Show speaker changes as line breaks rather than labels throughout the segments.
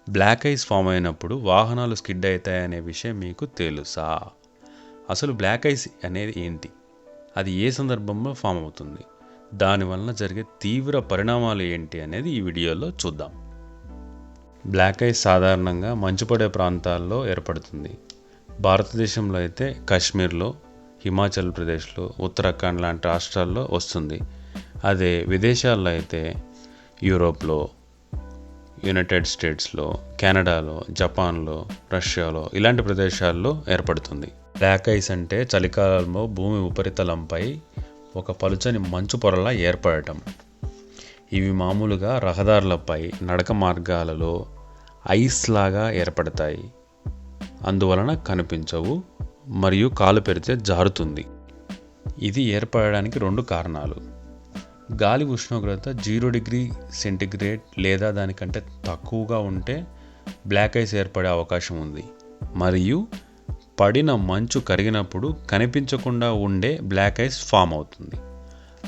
Black ice form అయినప్పుడు వాహనాలు skid అవుతాయనే విషయం మీకు తెలుసా? అసలు బ్లాక్ ఐస్ అనేది ఏంటి? అది ఏ సందర్భంలో ఫామ్ అవుతుంది? దానివలన జరిగే తీవ్ర పరిణామాలు ఏంటి అనేది ఈ వీడియోలో చూద్దాం. బ్లాక్ ఐస్ సాధారణంగా మంచు పడే ప్రాంతాల్లో ఏర్పడుతుంది. భారతదేశంలో అయితే కాశ్మీర్లో, హిమాచల్ ప్రదేశ్లో, ఉత్తరాఖండ్ లాంటి రాష్ట్రాల్లో వస్తుంది. అదే విదేశాల్లో అయితే యూరోప్లో, యునైటెడ్ స్టేట్స్లో, కెనడాలో, జపాన్లో, రష్యాలో ఇలాంటి ప్రదేశాల్లో ఏర్పడుతుంది. బ్లాక్ ఐస్ అంటే చలికాలంలో భూమి ఉపరితలంపై ఒక పలుచని మంచు పొరలా ఏర్పడటం. ఇవి మామూలుగా రహదారులపై, నడక మార్గాలలో ఐస్ లాగా ఏర్పడతాయి. అందువలన కనిపించవు మరియు కాలు పెడితే జారుతుంది. ఇది ఏర్పడడానికి 2 కారణాలు. గాలి ఉష్ణోగ్రత 0 డిగ్రీ సెంటీగ్రేడ్ లేదా దానికంటే తక్కువగా ఉంటే బ్లాక్ ఐస్ ఏర్పడే అవకాశం ఉంది. మరియు పడిన మంచు కరిగినప్పుడు కనిపించకుండా ఉండే బ్లాక్ ఐస్ ఫామ్ అవుతుంది.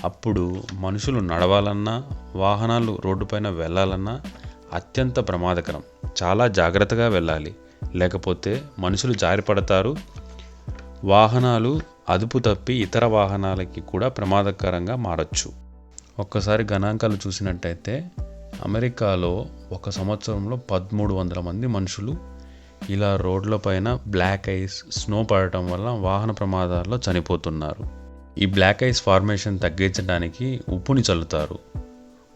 అప్పుడు మనుషులు నడవాలన్నా, వాహనాలు రోడ్డుపైన వెళ్ళాలన్నా అత్యంత ప్రమాదకరం. చాలా జాగ్రత్తగా వెళ్ళాలి, లేకపోతే మనుషులు జారిపడతారు. వాహనాలు అదుపు తప్పి ఇతర వాహనాలకి కూడా ప్రమాదకరంగా మారచ్చు. ఒక్కసారి గణాంకాలు చూసినట్టయితే అమెరికాలో ఒక సంవత్సరంలో 1300 మంది మనుషులు ఇలా రోడ్లపైన బ్లాక్ ఐస్, స్నో పడటం వల్ల వాహన ప్రమాదాల్లో చనిపోతున్నారు. ఈ బ్లాక్ ఐస్ ఫార్మేషన్ తగ్గించడానికి ఉప్పుని చల్లుతారు.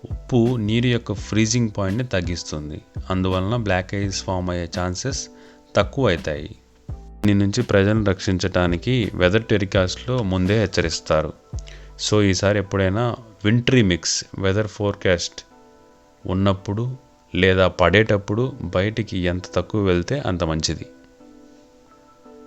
ఉప్పు నీరు యొక్క ఫ్రీజింగ్ పాయింట్ని తగ్గిస్తుంది. అందువలన బ్లాక్ ఐస్ ఫామ్ అయ్యే ఛాన్సెస్ తక్కువ అవుతాయి. దీని నుంచి ప్రజలను రక్షించడానికి వెదర్ టెలికాస్ట్లో ముందే హెచ్చరిస్తారు. సో ఈసారి ఎప్పుడైనా వింట్రీ మిక్స్ వెదర్ ఫోర్కాస్ట్ ఉన్నప్పుడు లేదా పడేటప్పుడు బయటికి ఎంత తక్కువ వెళ్తే అంత మంచిది.